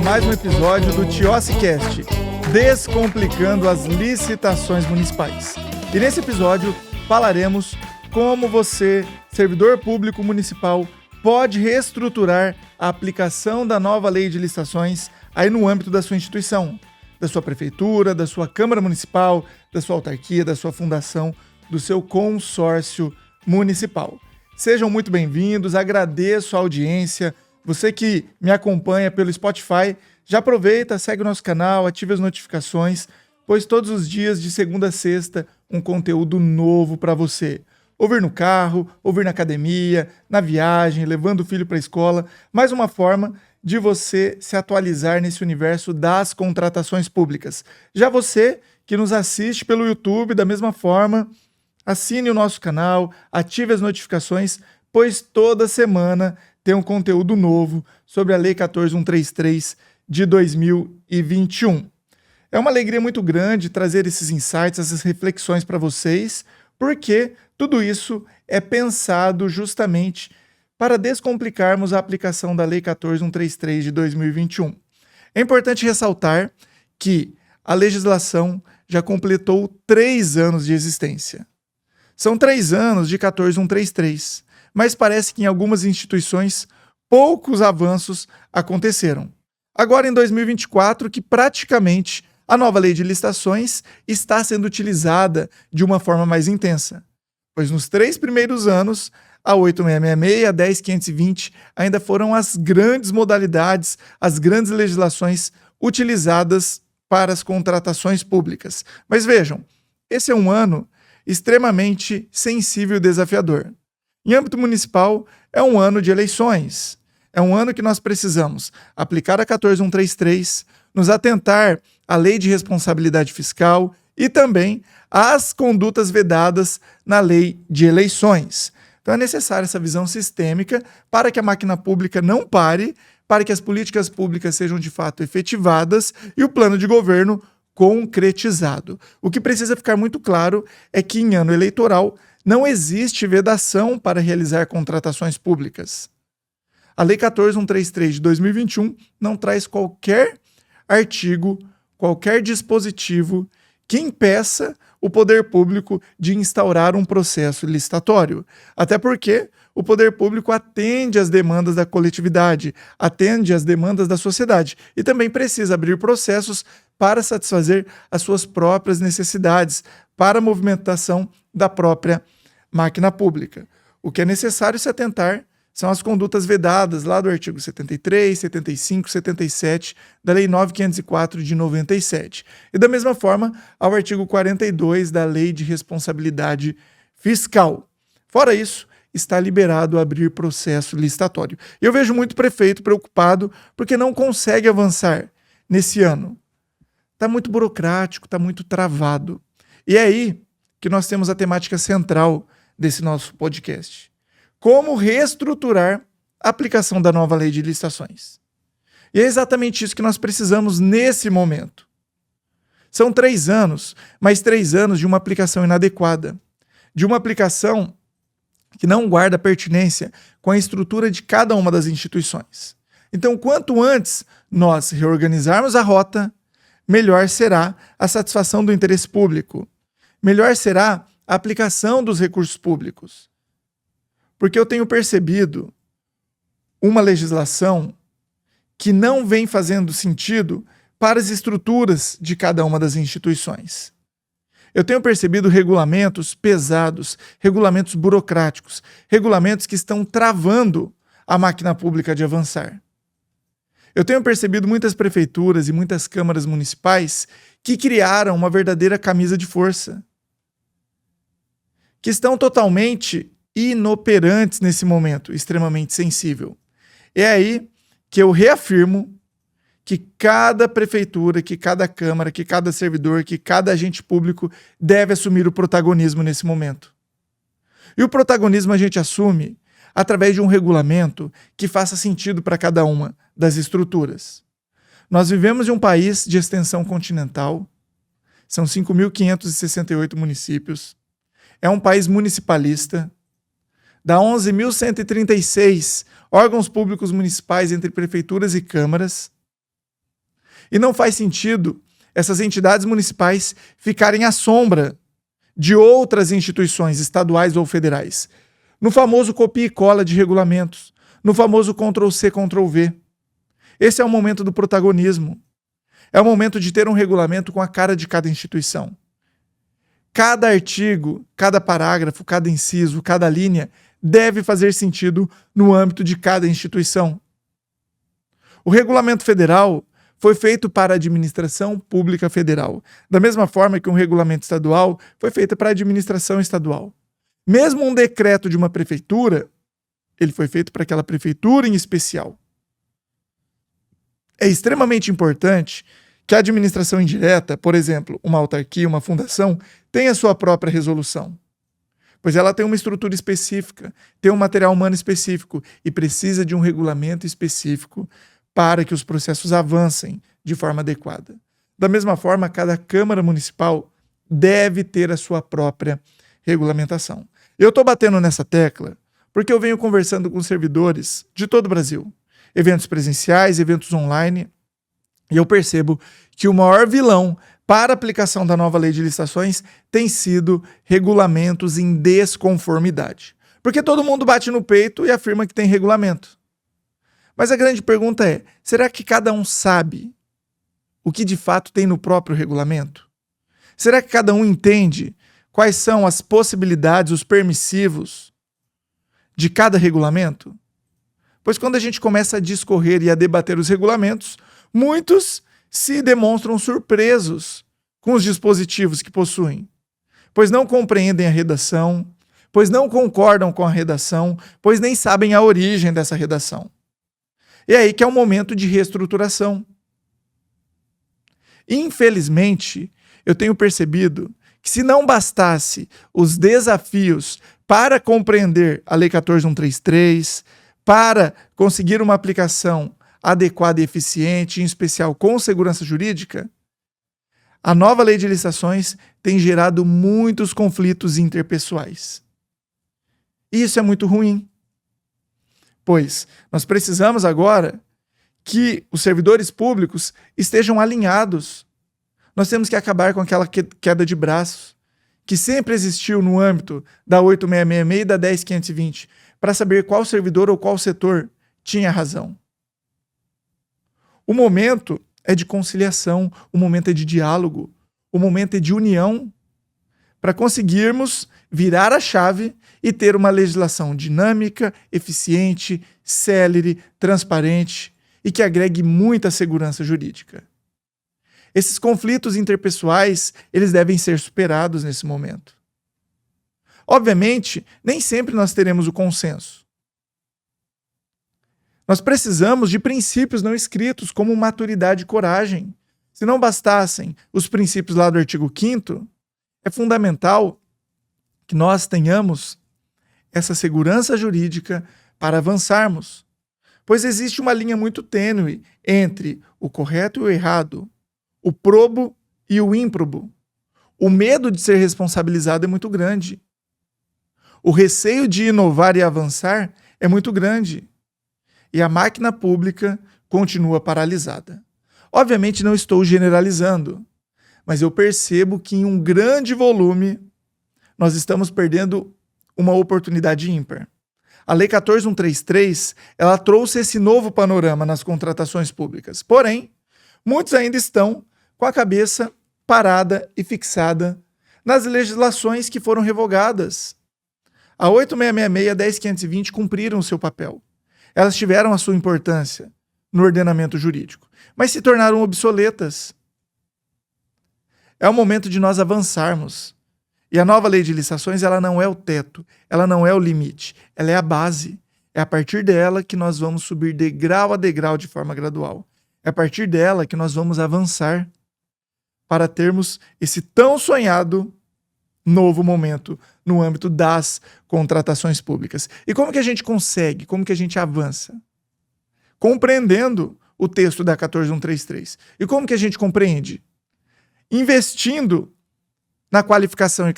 mais um episódio do TiociCast, Descomplicando as licitações municipais. E nesse episódio falaremos como você, servidor público municipal, pode reestruturar a aplicação da nova lei de licitações aí no âmbito da sua instituição, da sua prefeitura, da sua Câmara Municipal, da sua autarquia, da sua fundação, do seu consórcio municipal. Sejam muito bem-vindos, agradeço a audiência. Você que me acompanha pelo Spotify, já aproveita, segue o nosso canal, ative as notificações, pois todos os dias, de segunda a sexta, um conteúdo novo para você. Ouvir no carro, ouvir na academia, na viagem, levando o filho para a escola, mais uma forma de você se atualizar nesse universo das contratações públicas. Já você que nos assiste pelo YouTube, da mesma forma, assine o nosso canal, ative as notificações, pois toda semana tem um conteúdo novo sobre a Lei 14.133 de 2021. É uma alegria muito grande trazer esses insights, essas reflexões para vocês, porque tudo isso é pensado justamente para descomplicarmos a aplicação da Lei 14.133 de 2021. É importante ressaltar que a legislação já completou 3 anos de existência. São 3 anos de 14.133, mas parece que em algumas instituições poucos avanços aconteceram. Agora em 2024, que praticamente a nova lei de licitações está sendo utilizada de uma forma mais intensa, pois nos 3 primeiros anos, a 8.666 e a 10.520 ainda foram as grandes modalidades, as grandes legislações utilizadas para as contratações públicas. Mas vejam, esse é um ano extremamente sensível e desafiador. Em âmbito municipal, é um ano de eleições. É um ano que nós precisamos aplicar a 14.133, nos atentar à lei de responsabilidade fiscal e também às condutas vedadas na lei de eleições. Então é necessária essa visão sistêmica para que a máquina pública não pare, para que as políticas públicas sejam de fato efetivadas e o plano de governo concretizado. O que precisa ficar muito claro é que em ano eleitoral não existe vedação para realizar contratações públicas. A Lei 14.133 de 2021 não traz qualquer artigo, qualquer dispositivo que impeça o poder público de instaurar um processo licitatório. Até porque o poder público atende às demandas da coletividade, atende às demandas da sociedade e também precisa abrir processos para satisfazer as suas próprias necessidades, para a movimentação da própria máquina pública. O que é necessário se atentar são as condutas vedadas lá do artigo 73, 75, 77 da Lei 9.504 de 97. E da mesma forma ao artigo 42 da Lei de Responsabilidade Fiscal. Fora isso, está liberado abrir processo licitatório. Eu vejo muito prefeito preocupado porque não consegue avançar nesse ano. Está muito burocrático, está muito travado. E é aí que nós temos a temática central desse nosso podcast. Como reestruturar a aplicação da nova lei de licitações. E é exatamente isso que nós precisamos nesse momento. São 3 anos, mas 3 anos de uma aplicação inadequada, de uma aplicação que não guarda pertinência com a estrutura de cada uma das instituições. Então, quanto antes nós reorganizarmos a rota, melhor será a satisfação do interesse público, melhor será a aplicação dos recursos públicos. Porque eu tenho percebido uma legislação que não vem fazendo sentido para as estruturas de cada uma das instituições. Eu tenho percebido regulamentos pesados, regulamentos burocráticos, regulamentos que estão travando a máquina pública de avançar. Eu tenho percebido muitas prefeituras e muitas câmaras municipais que criaram uma verdadeira camisa de força, que estão totalmente inoperantes nesse momento extremamente sensível. É aí que eu reafirmo que cada prefeitura, que cada câmara, que cada servidor, que cada agente público deve assumir o protagonismo nesse momento. E o protagonismo a gente assume através de um regulamento que faça sentido para cada uma das estruturas. Nós vivemos em um país de extensão continental, são 5.568 municípios, é um país municipalista, dá 11.136 órgãos públicos municipais entre prefeituras e câmaras, E não faz sentido essas entidades municipais ficarem à sombra de outras instituições estaduais ou federais, no famoso copia e cola de regulamentos, no famoso Ctrl+C, Ctrl+V. Esse é o momento do protagonismo. É o momento de ter um regulamento com a cara de cada instituição. Cada artigo, cada parágrafo, cada inciso, cada linha deve fazer sentido no âmbito de cada instituição. O regulamento federal foi feito para a administração pública federal, da mesma forma que um regulamento estadual foi feito para a administração estadual. Mesmo um decreto de uma prefeitura, ele foi feito para aquela prefeitura em especial. É extremamente importante que a administração indireta, por exemplo, uma autarquia, uma fundação, tenha sua própria resolução, pois ela tem uma estrutura específica, tem um material humano específico e precisa de um regulamento específico para que os processos avancem de forma adequada. Da mesma forma, cada Câmara Municipal deve ter a sua própria regulamentação. Eu estou batendo nessa tecla porque eu venho conversando com servidores de todo o Brasil, eventos presenciais, eventos online, e eu percebo que o maior vilão para a aplicação da nova lei de licitações tem sido regulamentos em desconformidade. Porque todo mundo bate no peito e afirma que tem regulamento. Mas a grande pergunta é, será que cada um sabe o que de fato tem no próprio regulamento? Será que cada um entende quais são as possibilidades, os permissivos de cada regulamento? Pois quando a gente começa a discorrer e a debater os regulamentos, muitos se demonstram surpresos com os dispositivos que possuem, pois não compreendem a redação, pois não concordam com a redação, pois nem sabem a origem dessa redação. E é aí que é o momento de reestruturação. Infelizmente, eu tenho percebido que se não bastasse os desafios para compreender a Lei 14.133, para conseguir uma aplicação adequada e eficiente, em especial com segurança jurídica, a nova lei de licitações tem gerado muitos conflitos interpessoais. E isso é muito ruim, pois nós precisamos agora que os servidores públicos estejam alinhados. Nós temos que acabar com aquela queda de braços que sempre existiu no âmbito da 8666 e da 10.520, para saber qual servidor ou qual setor tinha razão. O momento é de conciliação, o momento é de diálogo, o momento é de união, para conseguirmos virar a chave e ter uma legislação dinâmica, eficiente, célere, transparente e que agregue muita segurança jurídica. Esses conflitos interpessoais, eles devem ser superados nesse momento. Obviamente, nem sempre nós teremos o consenso. Nós precisamos de princípios não escritos, como maturidade e coragem. Se não bastassem os princípios lá do artigo 5º, é fundamental que nós tenhamos essa segurança jurídica para avançarmos. Pois existe uma linha muito tênue entre o correto e o errado, o probo e o ímprobo. O medo de ser responsabilizado é muito grande. O receio de inovar e avançar é muito grande. E a máquina pública continua paralisada. Obviamente não estou generalizando, mas eu percebo que em um grande volume nós estamos perdendo uma oportunidade ímpar. A Lei 14.133, ela trouxe esse novo panorama nas contratações públicas. Porém, muitos ainda estão com a cabeça parada e fixada nas legislações que foram revogadas. A 8666 e a 10.520 cumpriram o seu papel. Elas tiveram a sua importância no ordenamento jurídico, mas se tornaram obsoletas. É o momento de nós avançarmos. E a nova lei de licitações, ela não é o teto, ela não é o limite, ela é a base. É a partir dela que nós vamos subir degrau a degrau de forma gradual. É a partir dela que nós vamos avançar para termos esse tão sonhado novo momento no âmbito das contratações públicas. E como que a gente consegue? Como que a gente avança? Compreendendo o texto da 14.133. E como que a gente compreende? Investindo na qualificação e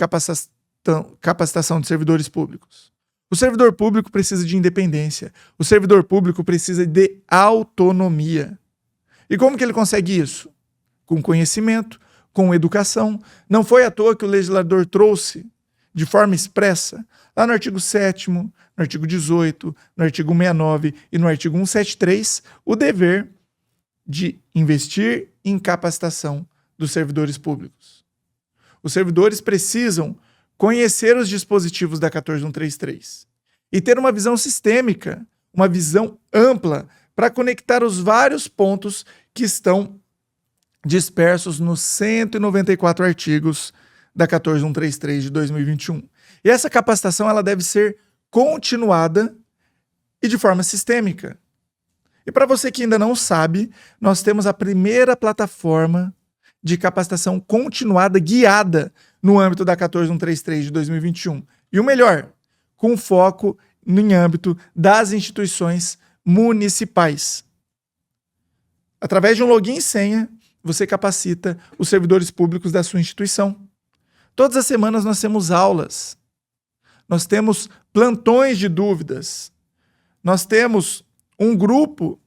capacitação de servidores públicos. O servidor público precisa de independência. O servidor público precisa de autonomia. E como que ele consegue isso? Com conhecimento, com educação. Não foi à toa que o legislador trouxe de forma expressa, lá no artigo 7º, no artigo 18º, no artigo 69 e no artigo 173, o dever de investir em capacitação dos servidores públicos. Os servidores precisam conhecer os dispositivos da 14133 e ter uma visão sistêmica, uma visão ampla para conectar os vários pontos que estão dispersos nos 194 artigos da 14133 de 2021. E essa capacitação ela deve ser continuada e de forma sistêmica. E para você que ainda não sabe, nós temos a primeira plataforma de capacitação continuada guiada no âmbito da 14133 de 2021. E o melhor, com foco em âmbito das instituições municipais. Através de um login e senha, você capacita os servidores públicos da sua instituição. Todas as semanas nós temos aulas, nós temos plantões de dúvidas, nós temos um grupo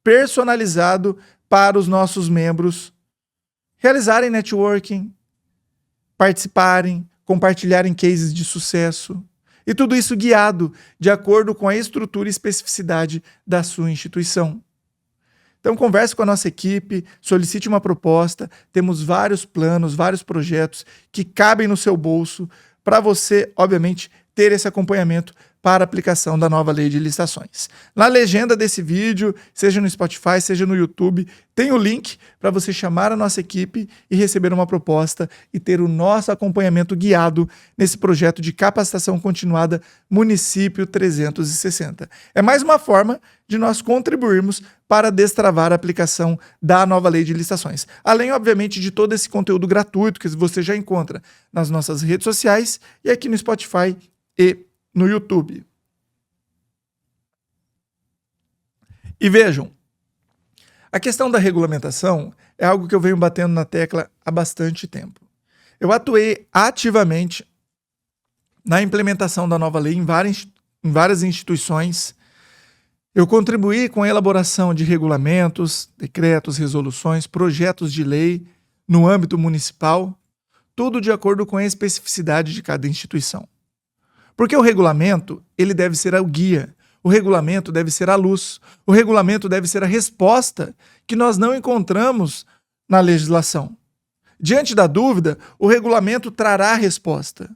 personalizado para os nossos membros realizarem networking, participarem, compartilharem cases de sucesso. E tudo isso guiado de acordo com a estrutura e especificidade da sua instituição. Então converse com a nossa equipe, solicite uma proposta, temos vários planos, vários projetos que cabem no seu bolso para você, obviamente, ter esse acompanhamento para a aplicação da nova lei de licitações. Na legenda desse vídeo, seja no Spotify, seja no YouTube, tem o link para você chamar a nossa equipe e receber uma proposta e ter o nosso acompanhamento guiado nesse projeto de capacitação continuada Município 360. É mais uma forma de nós contribuirmos para destravar a aplicação da nova lei de licitações. Além, obviamente, de todo esse conteúdo gratuito que você já encontra nas nossas redes sociais e aqui no Spotify e no YouTube. E vejam, a questão da regulamentação é algo que eu venho batendo na tecla há bastante tempo. Eu atuei ativamente na implementação da nova lei em várias instituições. Eu contribuí com a elaboração de regulamentos, decretos, resoluções, projetos de lei no âmbito municipal, tudo de acordo com a especificidade de cada instituição. Porque o regulamento, ele deve ser o guia, o regulamento deve ser a luz, o regulamento deve ser a resposta que nós não encontramos na legislação. Diante da dúvida, o regulamento trará a resposta.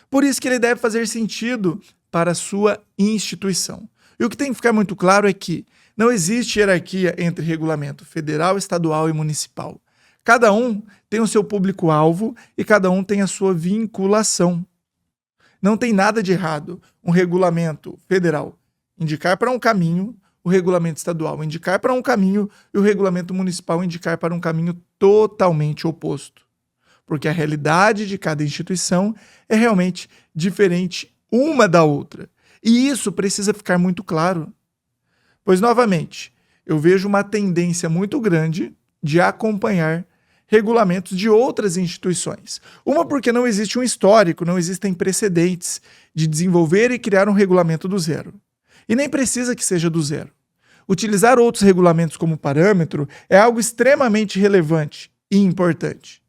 Por isso que ele deve fazer sentido para a sua instituição. E o que tem que ficar muito claro é que não existe hierarquia entre regulamento federal, estadual e municipal. Cada um tem o seu público-alvo e cada um tem a sua vinculação. Não tem nada de errado um regulamento federal indicar para um caminho, o regulamento estadual indicar para um caminho e o regulamento municipal indicar para um caminho totalmente oposto. Porque a realidade de cada instituição é realmente diferente uma da outra. E isso precisa ficar muito claro. Pois, novamente, eu vejo uma tendência muito grande de acompanhar regulamentos de outras instituições. Uma porque não existe um histórico, não existem precedentes de desenvolver e criar um regulamento do zero. E nem precisa que seja do zero. Utilizar outros regulamentos como parâmetro é algo extremamente relevante e importante.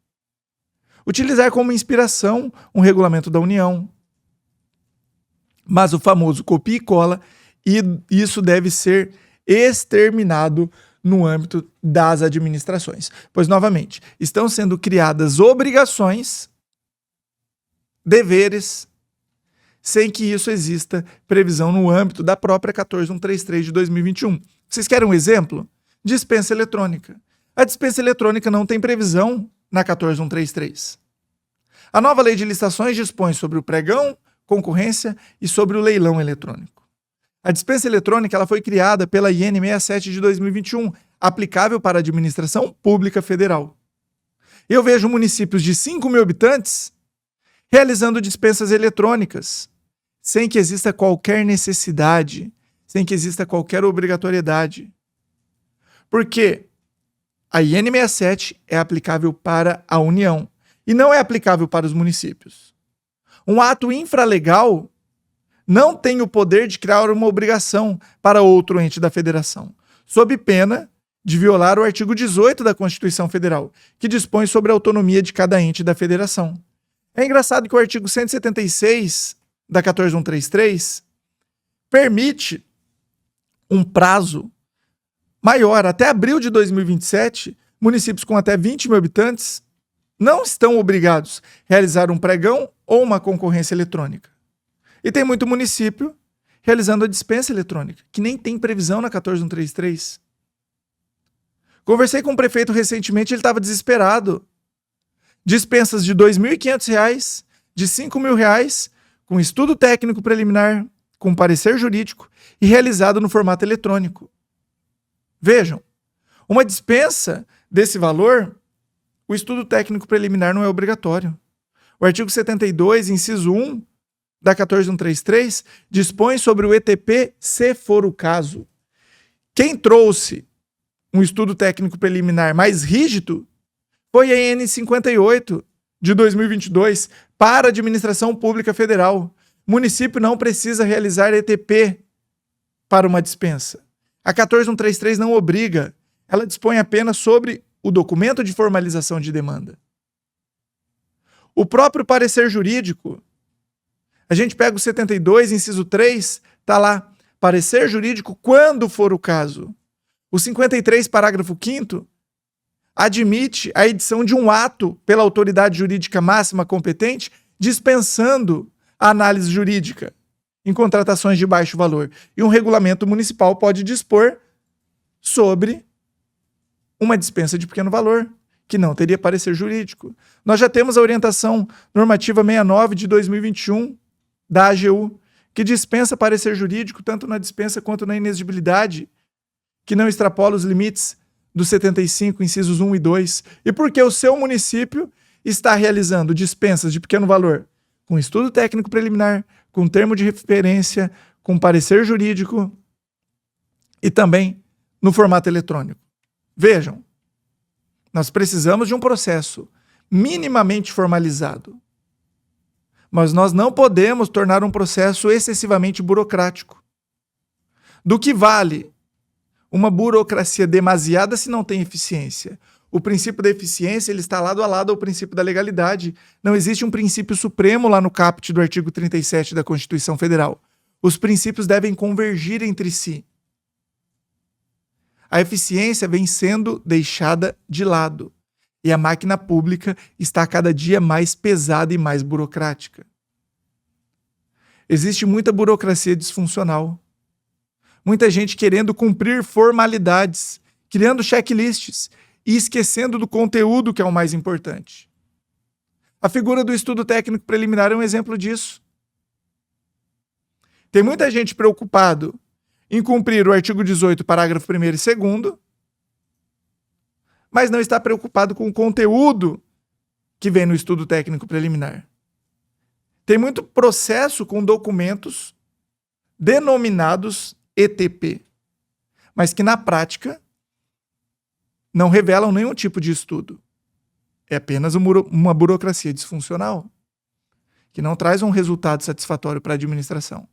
Utilizar como inspiração um regulamento da União. Mas o famoso copia e cola, e isso deve ser exterminado no âmbito das administrações. Pois, novamente, estão sendo criadas obrigações, deveres, sem que isso exista previsão no âmbito da própria 14133 de 2021. Vocês querem um exemplo? Dispensa eletrônica. A dispensa eletrônica não tem previsão na 14133. A nova lei de licitações dispõe sobre o pregão, concorrência e sobre o leilão eletrônico. A dispensa eletrônica ela foi criada pela IN 67 de 2021, aplicável para a administração pública federal. Eu vejo municípios de 5.000 habitantes realizando dispensas eletrônicas, sem que exista qualquer necessidade, sem que exista qualquer obrigatoriedade. Porque a IN 67 é aplicável para a União e não é aplicável para os municípios. Um ato infralegal não tem o poder de criar uma obrigação para outro ente da federação, sob pena de violar o artigo 18 da Constituição Federal, que dispõe sobre a autonomia de cada ente da federação. É engraçado que o artigo 176 da 14133 permite um prazo maior. Até abril de 2027, municípios com até 20 mil habitantes não estão obrigados a realizar um pregão ou uma concorrência eletrônica. E tem muito município realizando a dispensa eletrônica, que nem tem previsão na 14133. Conversei com um prefeito recentemente, ele estava desesperado. Dispensas de R$ 2.500, de R$ 5.000, com estudo técnico preliminar, com parecer jurídico e realizado no formato eletrônico. Vejam, uma dispensa desse valor, o estudo técnico preliminar não é obrigatório. O artigo 72, inciso 1 da 14133, dispõe sobre o ETP se for o caso. Quem trouxe um estudo técnico preliminar mais rígido foi a EN 58 de 2022 para a Administração Pública Federal. O município não precisa realizar ETP para uma dispensa. A 14133 não obriga, ela dispõe apenas sobre o documento de formalização de demanda. O próprio parecer jurídico, a gente pega o 72, inciso 3, está lá, parecer jurídico quando for o caso. O 53, parágrafo 5º, admite a edição de um ato pela autoridade jurídica máxima competente, dispensando a análise jurídica em contratações de baixo valor. E um regulamento municipal pode dispor sobre uma dispensa de pequeno valor, que não teria parecer jurídico. Nós já temos a orientação normativa 69 de 2021 da AGU, que dispensa parecer jurídico tanto na dispensa quanto na inexigibilidade, que não extrapola os limites do 75, incisos 1 e 2, e porque o seu município está realizando dispensas de pequeno valor com estudo técnico preliminar, com termo de referência, com parecer jurídico e também no formato eletrônico. Vejam, nós precisamos de um processo minimamente formalizado, mas nós não podemos tornar um processo excessivamente burocrático. Do que vale uma burocracia demasiada se não tem eficiência? O princípio da eficiência ele está lado a lado ao princípio da legalidade. Não existe um princípio supremo lá no caput do artigo 37 da Constituição Federal. Os princípios devem convergir entre si. A eficiência vem sendo deixada de lado. E a máquina pública está cada dia mais pesada e mais burocrática. Existe muita burocracia disfuncional. Muita gente querendo cumprir formalidades, criando checklists e esquecendo do conteúdo, que é o mais importante. A figura do estudo técnico preliminar é um exemplo disso. Tem muita gente preocupado em cumprir o artigo 18, parágrafo 1º e 2º, mas não está preocupado com o conteúdo que vem no estudo técnico preliminar. Tem muito processo com documentos denominados ETP, mas que na prática não revelam nenhum tipo de estudo. É apenas uma burocracia disfuncional, que não traz um resultado satisfatório para a administração.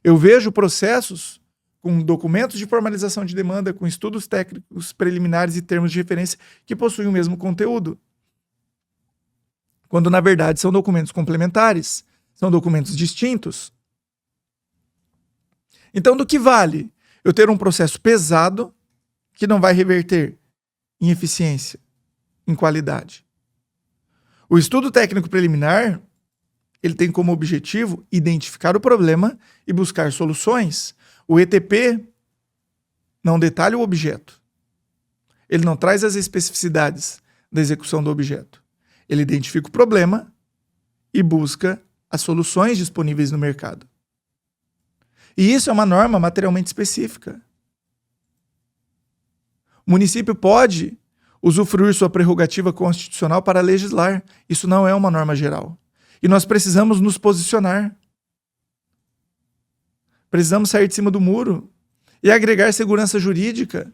Eu vejo processos com documentos de formalização de demanda, com estudos técnicos preliminares e termos de referência que possuem o mesmo conteúdo, quando na verdade são documentos complementares, são documentos distintos. Então, do que vale eu ter um processo pesado que não vai reverter em eficiência, em qualidade? O estudo técnico preliminar, ele tem como objetivo identificar o problema e buscar soluções. O ETP não detalha o objeto. Ele não traz as especificidades da execução do objeto. Ele identifica o problema e busca as soluções disponíveis no mercado. E isso é uma norma materialmente específica. O município pode usufruir sua prerrogativa constitucional para legislar. Isso não é uma norma geral. E nós precisamos nos posicionar. Precisamos sair de cima do muro e agregar segurança jurídica.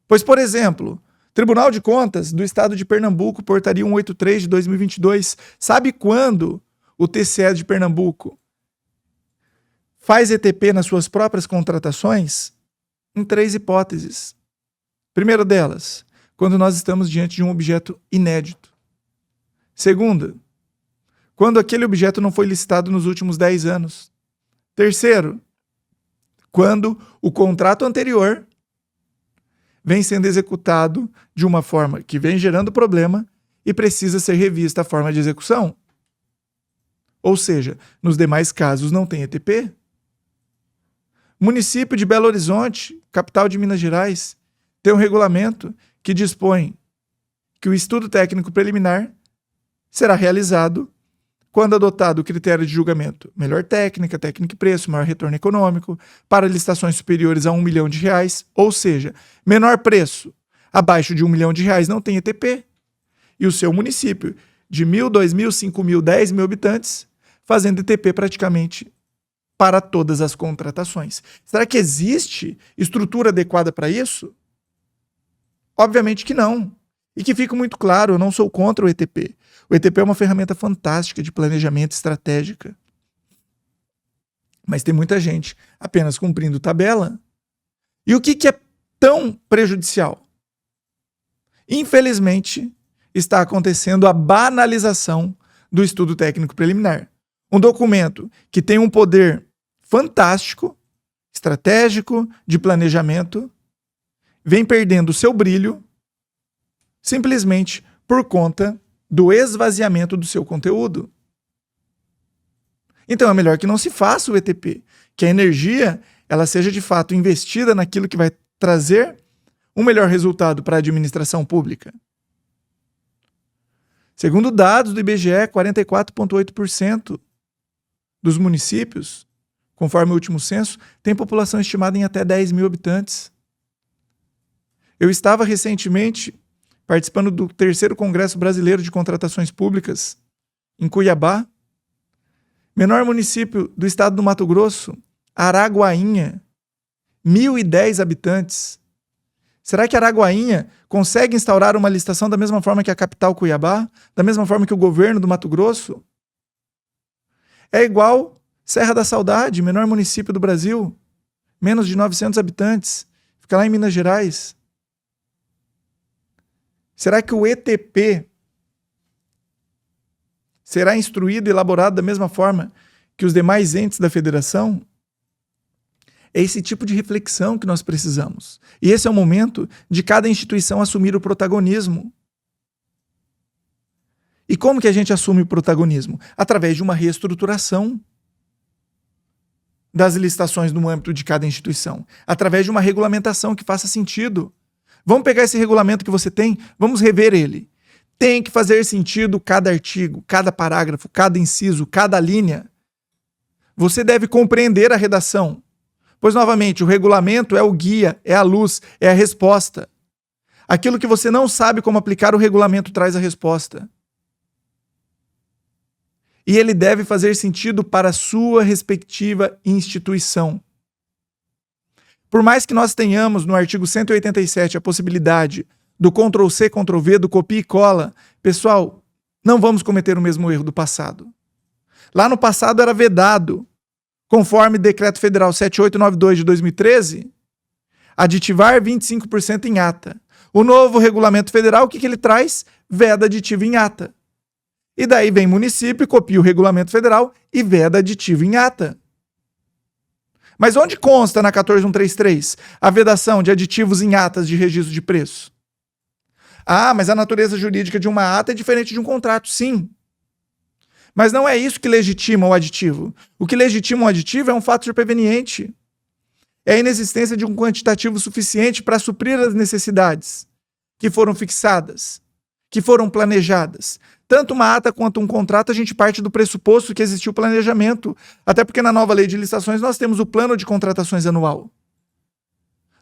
Pois, por exemplo, Tribunal de Contas do Estado de Pernambuco, portaria 183 de 2022, sabe quando o TCE de Pernambuco faz ETP nas suas próprias contratações? em 3 hipóteses. Primeira delas, quando nós estamos diante de um objeto inédito. Segunda, quando aquele objeto não foi licitado nos últimos 10 anos. Terceiro, quando o contrato anterior vem sendo executado de uma forma que vem gerando problema e precisa ser revista a forma de execução. Ou seja, nos demais casos não tem ETP. Município de Belo Horizonte, capital de Minas Gerais, tem um regulamento que dispõe que o estudo técnico preliminar será realizado quando adotado o critério de julgamento melhor técnica, técnica e preço, maior retorno econômico, para licitações superiores a R$1 milhão, ou seja, menor preço, abaixo de R$1 milhão não tem ETP. E o seu município, de 1.000, 2.000, 5.000, 10.000 habitantes, fazendo ETP praticamente para todas as contratações. Será que existe estrutura adequada para isso? Obviamente que não. E que fique muito claro, eu não sou contra o ETP. O ETP é uma ferramenta fantástica de planejamento estratégica. Mas tem muita gente apenas cumprindo tabela. E o que é tão prejudicial? Infelizmente, está acontecendo a banalização do estudo técnico preliminar. Um documento que tem um poder fantástico, estratégico, de planejamento, vem perdendo o seu brilho simplesmente por conta do esvaziamento do seu conteúdo. Então é melhor que não se faça o ETP, que a energia ela seja de fato investida naquilo que vai trazer um melhor resultado para a administração pública. Segundo dados do IBGE, 44,8% dos municípios, conforme o último censo, tem população estimada em até 10.000 habitantes. Eu estava recentemente participando do 3º Congresso Brasileiro de Contratações Públicas, em Cuiabá. Menor município do estado do Mato Grosso, Araguainha, 1.010 habitantes. Será que Araguainha consegue instaurar uma licitação da mesma forma que a capital Cuiabá? Da mesma forma que o governo do Mato Grosso? É igual Serra da Saudade, menor município do Brasil, menos de 900 habitantes, fica lá em Minas Gerais. Será que o ETP será instruído e elaborado da mesma forma que os demais entes da federação? É esse tipo de reflexão que nós precisamos. E esse é o momento de cada instituição assumir o protagonismo. E como que a gente assume o protagonismo? Através de uma reestruturação das licitações no âmbito de cada instituição. Através de uma regulamentação que faça sentido. Vamos pegar esse regulamento que você tem, vamos rever ele. Tem que fazer sentido cada artigo, cada parágrafo, cada inciso, cada linha. Você deve compreender a redação. Pois, novamente, o regulamento é o guia, é a luz, é a resposta. Aquilo que você não sabe como aplicar, o regulamento traz a resposta. E ele deve fazer sentido para a sua respectiva instituição. Por mais que nós tenhamos no artigo 187 a possibilidade do Ctrl+C, Ctrl+V, do copia e cola, pessoal, não vamos cometer o mesmo erro do passado. Lá no passado era vedado, conforme Decreto Federal 7892 de 2013, aditivar 25% em ata. O novo Regulamento Federal, o que ele traz? Veda aditivo em ata. E daí vem município, copia o Regulamento Federal e veda aditivo em ata. Mas onde consta na 14133 a vedação de aditivos em atas de registro de preço? Ah, mas a natureza jurídica de uma ata é diferente de um contrato, sim. Mas não é isso que legitima o aditivo. O que legitima o aditivo é um fato superveniente. É a inexistência de um quantitativo suficiente para suprir as necessidades que foram fixadas, que foram planejadas. Tanto uma ata quanto um contrato, a gente parte do pressuposto que existiu planejamento. Até porque na nova lei de licitações nós temos o plano de contratações anual.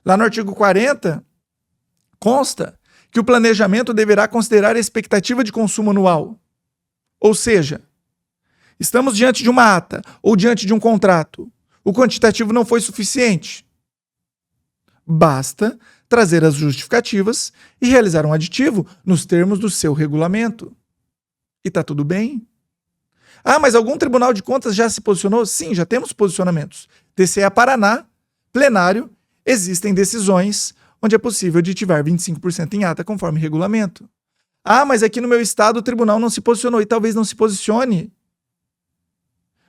Lá no artigo 40, consta que o planejamento deverá considerar a expectativa de consumo anual. Ou seja, estamos diante de uma ata ou diante de um contrato. O quantitativo não foi suficiente. Basta trazer as justificativas e realizar um aditivo nos termos do seu regulamento. E está tudo bem. Ah, mas algum Tribunal de Contas já se posicionou? Sim, já temos posicionamentos. TCE Paraná, plenário, Existem decisões onde é possível aditivar 25% em ata conforme regulamento. Ah, mas aqui no meu estado o tribunal não se posicionou e talvez não se posicione.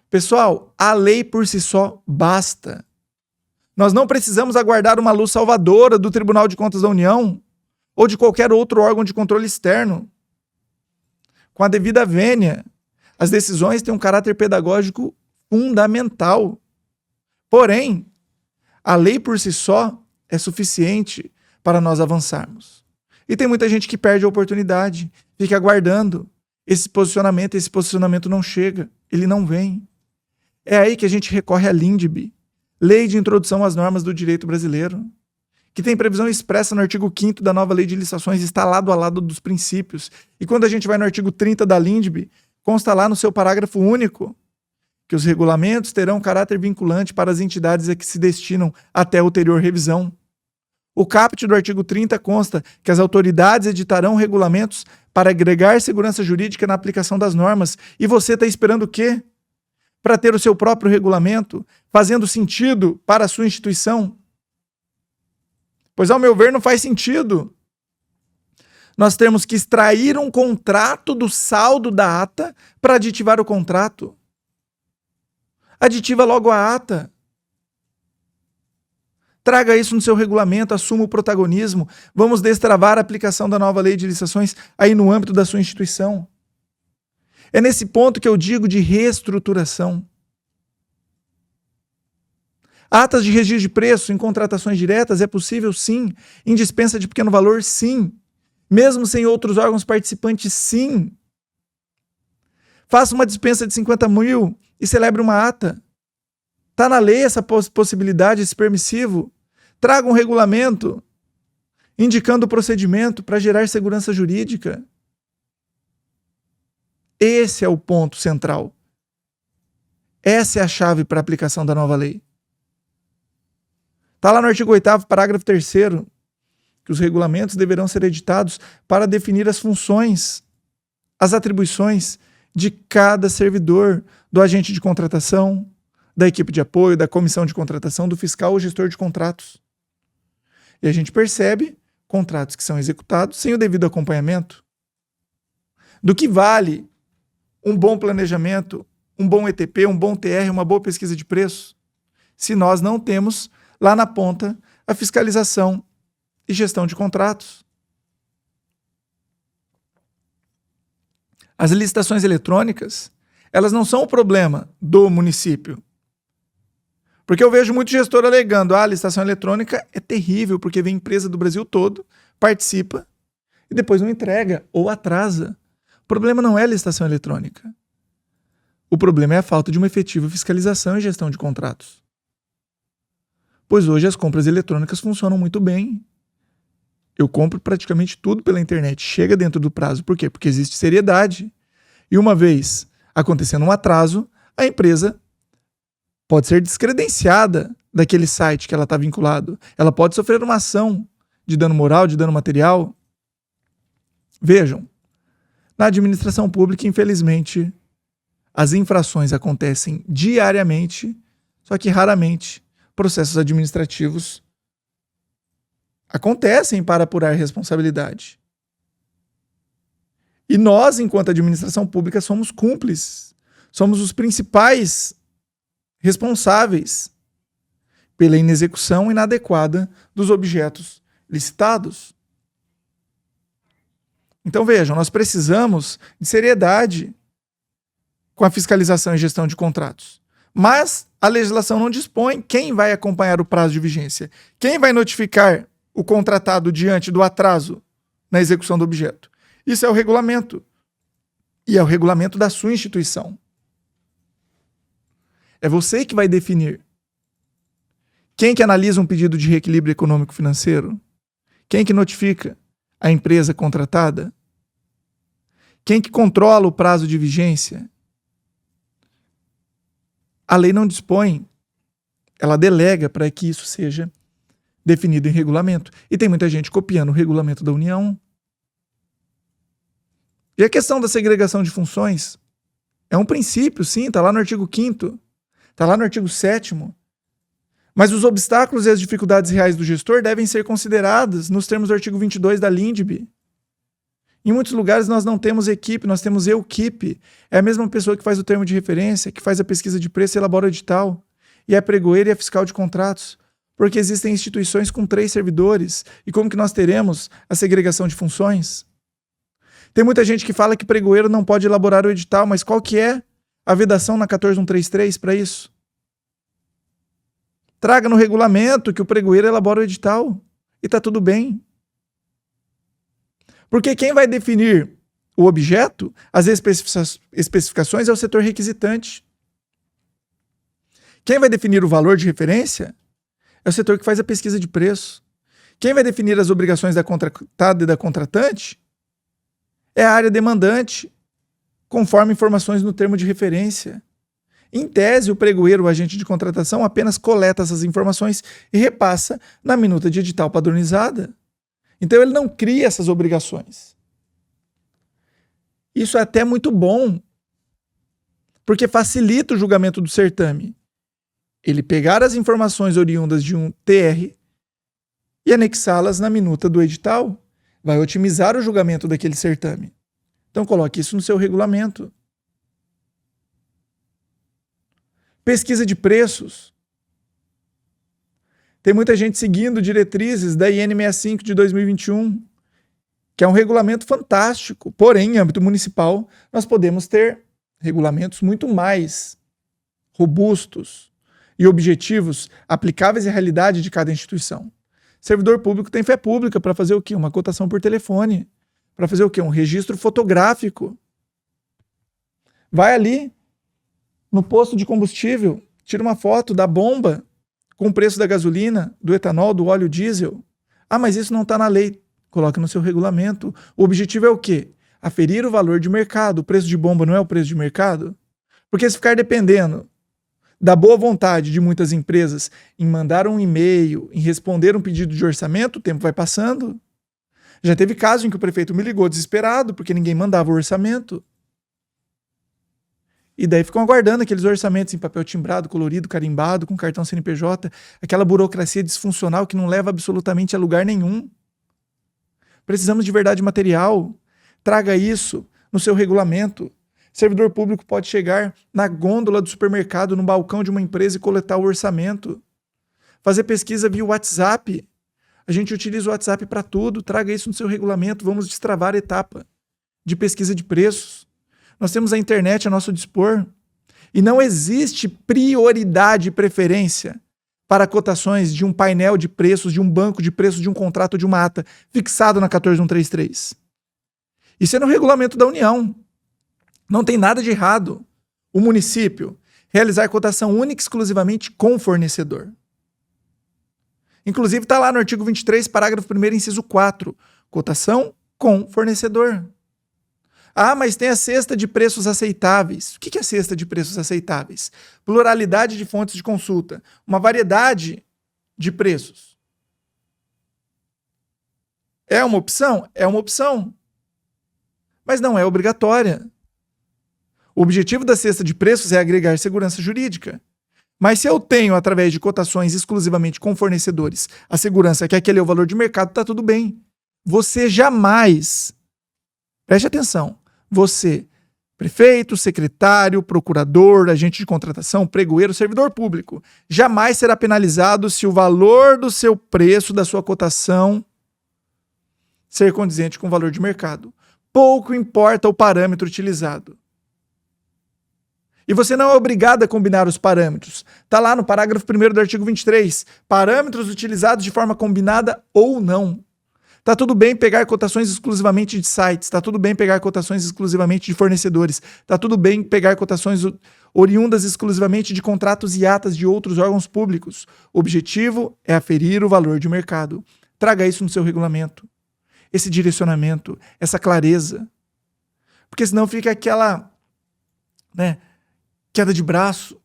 Pessoal, a lei por si só basta. Nós não precisamos aguardar uma luz salvadora do Tribunal de Contas da União ou de qualquer outro órgão de controle externo. Com a devida vênia, as decisões têm um caráter pedagógico fundamental. Porém, a lei por si só é suficiente para nós avançarmos. E tem muita gente que perde a oportunidade, fica aguardando esse posicionamento não chega, ele não vem. É aí que a gente recorre à LINDB, Lei de Introdução às Normas do Direito Brasileiro, que tem previsão expressa no artigo 5º da nova Lei de Licitações, está lado a lado dos princípios. E quando a gente vai no artigo 30 da LINDB, consta lá no seu parágrafo único que os regulamentos terão caráter vinculante para as entidades a que se destinam até ulterior revisão. O caput do artigo 30 consta que as autoridades editarão regulamentos para agregar segurança jurídica na aplicação das normas. E você está esperando o quê? Para ter o seu próprio regulamento, fazendo sentido para a sua instituição? Pois, ao meu ver, não faz sentido. Nós temos que extrair um contrato do saldo da ata para aditivar o contrato. Aditiva logo a ata. Traga isso no seu regulamento, assuma o protagonismo. Vamos destravar a aplicação da nova lei de licitações aí no âmbito da sua instituição. É nesse ponto que eu digo de reestruturação. Atas de registro de preço em contratações diretas é possível, sim. Em dispensa de pequeno valor, sim. Mesmo sem outros órgãos participantes, sim. Faça uma dispensa de 50 mil e celebre uma ata. Está na lei essa possibilidade, esse permissivo. Traga um regulamento indicando o procedimento para gerar segurança jurídica. Esse é o ponto central. Essa é a chave para a aplicação da nova lei. Está lá no artigo 8º, parágrafo 3º, que os regulamentos deverão ser editados para definir as funções, as atribuições de cada servidor, do agente de contratação, da equipe de apoio, da comissão de contratação, do fiscal ou gestor de contratos. E a gente percebe contratos que são executados sem o devido acompanhamento. Do que vale um bom planejamento, um bom ETP, um bom TR, uma boa pesquisa de preço, se nós não temos lá na ponta a fiscalização e gestão de contratos? As licitações eletrônicas, elas não são o problema do município. Porque eu vejo muito gestor alegando, a licitação eletrônica é terrível, porque vem empresa do Brasil todo, participa e depois não entrega ou atrasa. O problema não é a licitação eletrônica. O problema é a falta de uma efetiva fiscalização e gestão de contratos. Pois hoje as compras eletrônicas funcionam muito bem. Eu compro praticamente tudo pela internet, chega dentro do prazo. Por quê? Porque existe seriedade. E uma vez acontecendo um atraso, a empresa pode ser descredenciada daquele site que ela está vinculado. Ela pode sofrer uma ação de dano moral, de dano material. Vejam, na administração pública, infelizmente, as infrações acontecem diariamente, só que raramente processos administrativos acontecem para apurar responsabilidade. E nós, enquanto administração pública, somos cúmplices. Somos os principais responsáveis pela inexecução inadequada dos objetos licitados. Então vejam, nós precisamos de seriedade com a fiscalização e gestão de contratos. Mas a legislação não dispõe quem vai acompanhar o prazo de vigência. Quem vai notificar o contratado diante do atraso na execução do objeto? Isso é o regulamento. E é o regulamento da sua instituição. É você que vai definir. Quem que analisa um pedido de reequilíbrio econômico-financeiro? Quem que notifica a empresa contratada? Quem que controla o prazo de vigência? A lei não dispõe, ela delega para que isso seja definido em regulamento. E tem muita gente copiando o regulamento da União. E a questão da segregação de funções é um princípio, sim, está lá no artigo 5º, está lá no artigo 7º. Mas os obstáculos e as dificuldades reais do gestor devem ser considerados nos termos do artigo 22 da LINDB. Em muitos lugares nós não temos equipe, nós temos equipe. É a mesma pessoa que faz o termo de referência, que faz a pesquisa de preço e elabora o edital. E é pregoeiro e é fiscal de contratos. Porque existem instituições com 3 servidores. E como que nós teremos a segregação de funções? Tem muita gente que fala que pregoeiro não pode elaborar o edital, mas qual que é a vedação na 14133 para isso? Traga no regulamento que o pregoeiro elabora o edital. E está tudo bem. Porque quem vai definir o objeto, as especificações, é o setor requisitante. Quem vai definir o valor de referência é o setor que faz a pesquisa de preço. Quem vai definir as obrigações da contratada e da contratante é a área demandante, conforme informações no termo de referência. Em tese, o pregoeiro, o agente de contratação, apenas coleta essas informações e repassa na minuta de edital padronizada. Então ele não cria essas obrigações. Isso é até muito bom, porque facilita o julgamento do certame. Ele pegar as informações oriundas de um TR e anexá-las na minuta do edital, vai otimizar o julgamento daquele certame. Então coloque isso no seu regulamento. Pesquisa de preços. Tem muita gente seguindo diretrizes da IN 65 de 2021, que é um regulamento fantástico. Porém, em âmbito municipal, nós podemos ter regulamentos muito mais robustos e objetivos, aplicáveis à realidade de cada instituição. Servidor público tem fé pública para fazer o quê? Uma cotação por telefone. Para fazer o quê? Um registro fotográfico. Vai ali no posto de combustível, tira uma foto da bomba com o preço da gasolina, do etanol, do óleo diesel. Ah, mas isso não está na lei. Coloca no seu regulamento. O objetivo é o quê? Aferir o valor de mercado. O preço de bomba não é o preço de mercado? Porque se ficar dependendo da boa vontade de muitas empresas em mandar um e-mail, em responder um pedido de orçamento, o tempo vai passando. Já teve caso em que o prefeito me ligou desesperado porque ninguém mandava o orçamento. E daí ficam aguardando aqueles orçamentos em papel timbrado, colorido, carimbado, com cartão CNPJ, aquela burocracia disfuncional que não leva absolutamente a lugar nenhum. Precisamos de verdade material. Traga isso no seu regulamento. Servidor público pode chegar na gôndola do supermercado, no balcão de uma empresa e coletar o orçamento. Fazer pesquisa via WhatsApp. A gente utiliza o WhatsApp para tudo. Traga isso no seu regulamento. Vamos destravar a etapa de pesquisa de preços. Nós temos a internet a nosso dispor. E não existe prioridade e preferência para cotações de um painel de preços, de um banco de preços, de um contrato, de uma ata, fixado na 14133. Isso é no regulamento da União. Não tem nada de errado o município realizar cotação única e exclusivamente com o fornecedor. Inclusive está lá no artigo 23, parágrafo 1º, inciso 4. Cotação com fornecedor. Ah, mas tem a cesta de preços aceitáveis. O que é a cesta de preços aceitáveis? Pluralidade de fontes de consulta. Uma variedade de preços. É uma opção? É uma opção. Mas não é obrigatória. O objetivo da cesta de preços é agregar segurança jurídica. Mas se eu tenho, através de cotações exclusivamente com fornecedores, a segurança que aquele é o valor de mercado, está tudo bem. Você jamais, preste atenção, você, prefeito, secretário, procurador, agente de contratação, pregoeiro, servidor público, jamais será penalizado se o valor do seu preço, da sua cotação, ser condizente com o valor de mercado. Pouco importa o parâmetro utilizado. E você não é obrigado a combinar os parâmetros. Está lá no parágrafo 1º do artigo 23. Parâmetros utilizados de forma combinada ou não. Está tudo bem pegar cotações exclusivamente de sites. Está tudo bem pegar cotações exclusivamente de fornecedores. Está tudo bem pegar cotações oriundas exclusivamente de contratos e atas de outros órgãos públicos. O objetivo é aferir o valor de mercado. Traga isso no seu regulamento. Esse direcionamento, essa clareza. Porque senão fica aquela, queda de braço,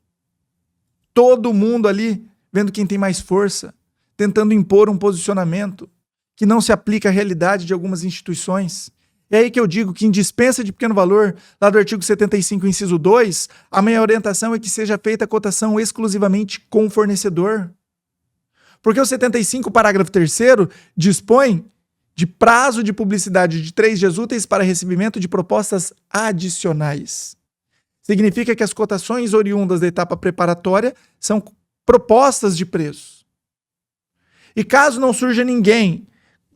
todo mundo ali vendo quem tem mais força, tentando impor um posicionamento que não se aplica à realidade de algumas instituições. É aí que eu digo que em dispensa de pequeno valor, lá do artigo 75, inciso 2, a minha orientação é que seja feita a cotação exclusivamente com o fornecedor. Porque o 75, parágrafo 3º, dispõe de prazo de publicidade de 3 dias úteis para recebimento de propostas adicionais. Significa que as cotações oriundas da etapa preparatória são propostas de preço. E caso não surja ninguém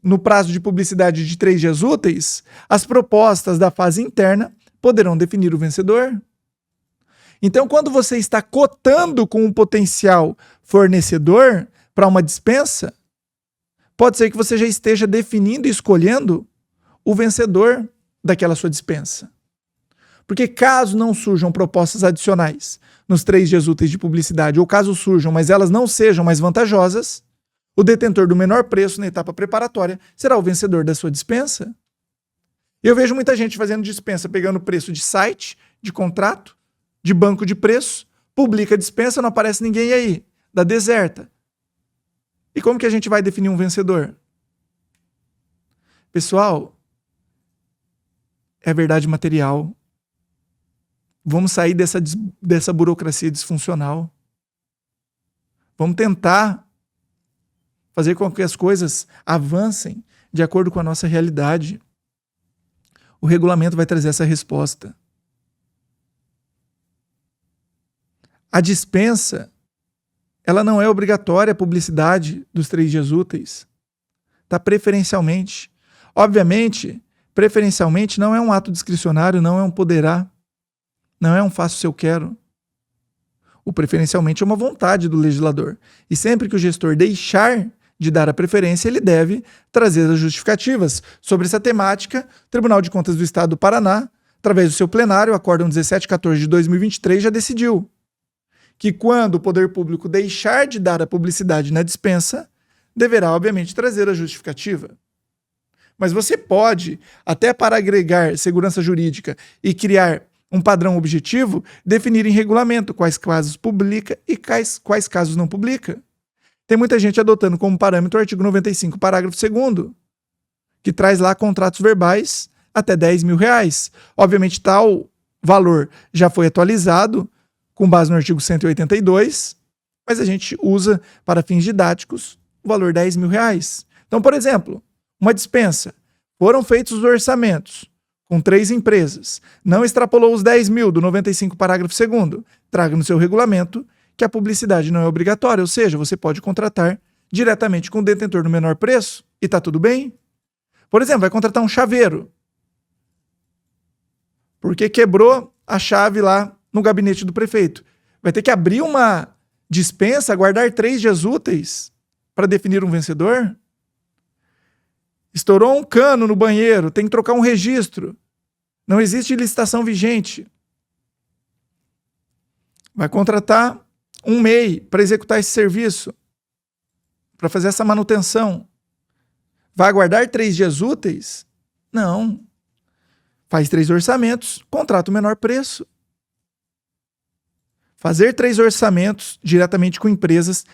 no prazo de publicidade de 3 dias úteis, as propostas da fase interna poderão definir o vencedor. Então, quando você está cotando com um potencial fornecedor para uma dispensa, pode ser que você já esteja definindo e escolhendo o vencedor daquela sua dispensa. Porque caso não surjam propostas adicionais nos 3 dias úteis de publicidade, ou caso surjam, mas elas não sejam mais vantajosas, o detentor do menor preço na etapa preparatória será o vencedor da sua dispensa. Eu vejo muita gente fazendo dispensa, pegando preço de site, de contrato, de banco de preço, publica a dispensa, não aparece ninguém aí, dá deserta. E como que a gente vai definir um vencedor? Pessoal, é verdade material. Vamos sair dessa burocracia disfuncional. Vamos tentar fazer com que as coisas avancem de acordo com a nossa realidade. O regulamento vai trazer essa resposta. A dispensa, ela não é obrigatória a publicidade dos 3 dias úteis. Está preferencialmente. Obviamente, preferencialmente não é um ato discricionário, não é um poderá, não é um faço se eu quero. O preferencialmente é uma vontade do legislador. E sempre que o gestor deixar de dar a preferência, ele deve trazer as justificativas. Sobre essa temática, o Tribunal de Contas do Estado do Paraná, através do seu plenário, Acórdão 1714 de 2023, já decidiu que quando o poder público deixar de dar a publicidade na dispensa, deverá, obviamente, trazer a justificativa. Mas você pode, até para agregar segurança jurídica e criar um padrão objetivo, definir em regulamento quais casos publica e quais casos não publica. Tem muita gente adotando como parâmetro o artigo 95, parágrafo 2º, que traz lá contratos verbais até R$10.000. Obviamente, tal valor já foi atualizado com base no artigo 182, mas a gente usa para fins didáticos o valor R$10.000. Então, por exemplo, uma dispensa, foram feitos os orçamentos com 3 empresas, não extrapolou os 10 mil do 95, parágrafo 2º, traga no seu regulamento que a publicidade não é obrigatória, ou seja, você pode contratar diretamente com o detentor no menor preço e está tudo bem. Por exemplo, vai contratar um chaveiro, porque quebrou a chave lá no gabinete do prefeito. Vai ter que abrir uma dispensa, aguardar 3 dias úteis para definir um vencedor? Estourou um cano no banheiro, tem que trocar um registro. Não existe licitação vigente. Vai contratar um MEI para executar esse serviço, para fazer essa manutenção. Vai aguardar 3 dias úteis? Não. Faz 3 orçamentos, contrata o menor preço. Fazer 3 orçamentos diretamente com empresas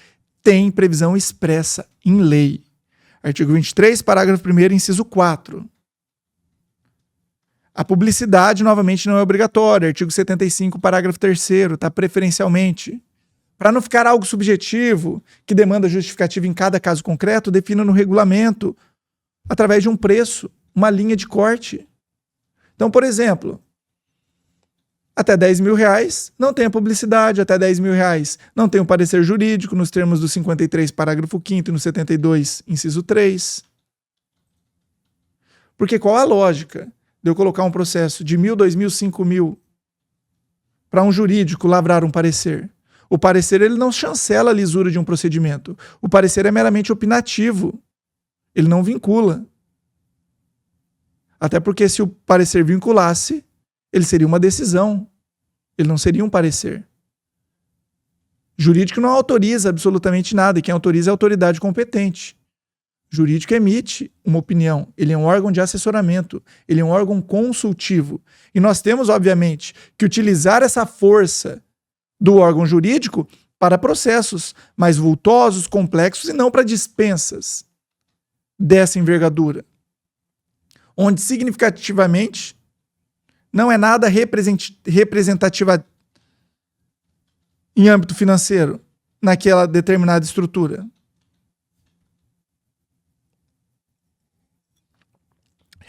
tem previsão expressa em lei. Artigo 23, parágrafo 1º, inciso 4. A publicidade, novamente, não é obrigatória. Artigo 75, parágrafo 3º, está preferencialmente. Para não ficar algo subjetivo, que demanda justificativa em cada caso concreto, defina no regulamento, através de um preço, uma linha de corte. Então, por exemplo, até R$10.000 não tem a publicidade, até R$10.000 não tem o parecer jurídico, nos termos do 53, parágrafo 5º e no 72, inciso 3. Porque qual a lógica de eu colocar um processo de 1.000, 2.000, 5.000 para um jurídico lavrar um parecer? O parecer ele não chancela a lisura de um procedimento. O parecer é meramente opinativo. Ele não vincula. Até porque se o parecer vinculasse, ele seria uma decisão. Ele não seria um parecer. Jurídico não autoriza absolutamente nada, e quem autoriza é a autoridade competente. Jurídico emite uma opinião, ele é um órgão de assessoramento, ele é um órgão consultivo. E nós temos, obviamente, que utilizar essa força do órgão jurídico para processos mais vultosos, complexos, e não para dispensas dessa envergadura, onde significativamente não é nada representativa em âmbito financeiro naquela determinada estrutura.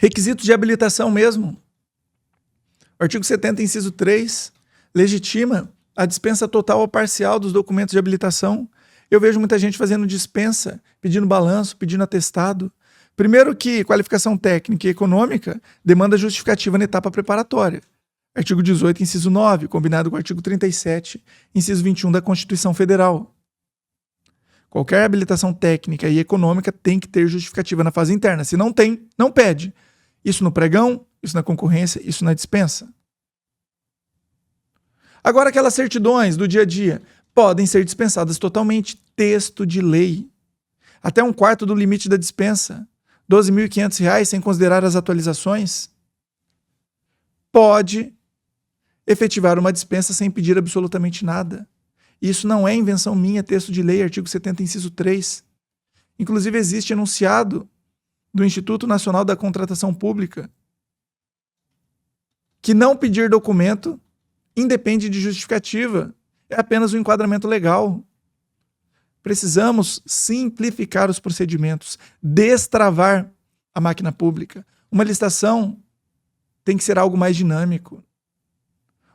Requisitos de habilitação mesmo. O artigo 70, inciso 3, legitima a dispensa total ou parcial dos documentos de habilitação. Eu vejo muita gente fazendo dispensa, pedindo balanço, pedindo atestado. Primeiro que qualificação técnica e econômica demanda justificativa na etapa preparatória. Artigo 18, inciso 9, combinado com o artigo 37, inciso 21 da Constituição Federal. Qualquer habilitação técnica e econômica tem que ter justificativa na fase interna. Se não tem, não pede. Isso no pregão, isso na concorrência, isso na dispensa. Agora, aquelas certidões do dia a dia podem ser dispensadas totalmente. Texto de lei. Até 1/4 do limite da dispensa. R$ 12.500, sem considerar as atualizações. Pode efetivar uma dispensa sem pedir absolutamente nada. Isso não é invenção minha, texto de lei, artigo 70, inciso 3. Inclusive, existe enunciado do Instituto Nacional da Contratação Pública que não pedir documento independe de justificativa. É apenas um enquadramento legal. Precisamos simplificar os procedimentos, destravar a máquina pública. Uma licitação tem que ser algo mais dinâmico.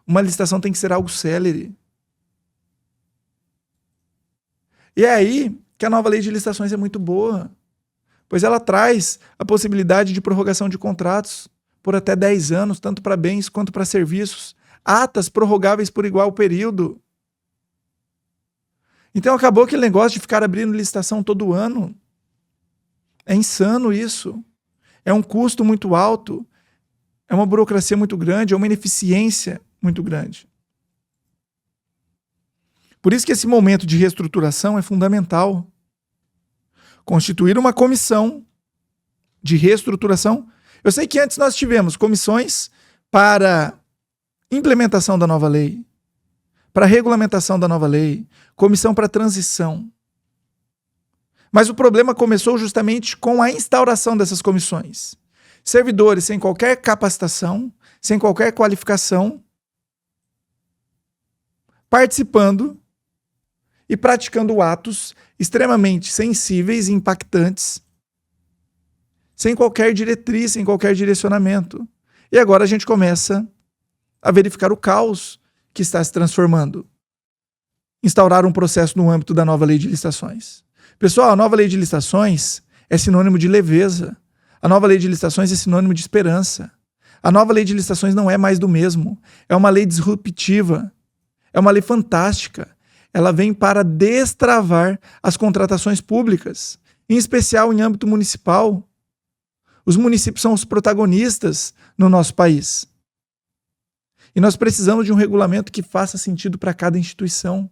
Uma licitação tem que ser algo célere. E é aí que a nova lei de licitações é muito boa, pois ela traz a possibilidade de prorrogação de contratos por até 10 anos, tanto para bens quanto para serviços, atas prorrogáveis por igual período. Então acabou aquele negócio de ficar abrindo licitação todo ano. É insano isso. É um custo muito alto, é uma burocracia muito grande, é uma ineficiência muito grande. Por isso que esse momento de reestruturação é fundamental. Constituir uma comissão de reestruturação. Eu sei que antes nós tivemos comissões para implementação da nova lei, para regulamentação da nova lei, comissão para transição. Mas o problema começou justamente com a instauração dessas comissões. Servidores sem qualquer capacitação, sem qualquer qualificação, participando e praticando atos extremamente sensíveis e impactantes, sem qualquer diretriz, sem qualquer direcionamento. E agora a gente começa a verificar o caos que está se transformando. Instaurar um processo no âmbito da nova lei de licitações. Pessoal, a nova lei de licitações é sinônimo de leveza. A nova lei de licitações é sinônimo de esperança. A nova lei de licitações não é mais do mesmo. É uma lei disruptiva. É uma lei fantástica. Ela vem para destravar as contratações públicas, em especial em âmbito municipal. Os municípios são os protagonistas no nosso país. E nós precisamos de um regulamento que faça sentido para cada instituição.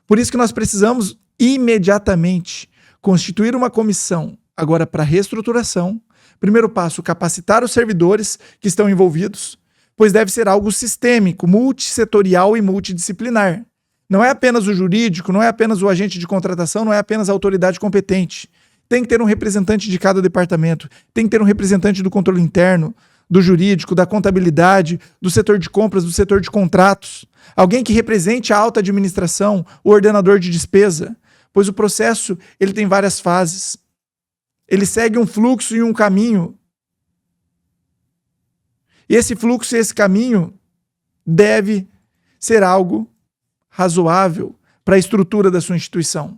Por isso que nós precisamos imediatamente constituir uma comissão agora para reestruturação. Primeiro passo, capacitar os servidores que estão envolvidos, pois deve ser algo sistêmico, multissetorial e multidisciplinar. Não é apenas o jurídico, não é apenas o agente de contratação, não é apenas a autoridade competente. Tem que ter um representante de cada departamento, tem que ter um representante do controle interno, do jurídico, da contabilidade, do setor de compras, do setor de contratos. Alguém que represente a alta administração, o ordenador de despesa, pois o processo ele tem várias fases. Ele segue um fluxo e um caminho. E esse fluxo e esse caminho deve ser algo razoável para a estrutura da sua instituição.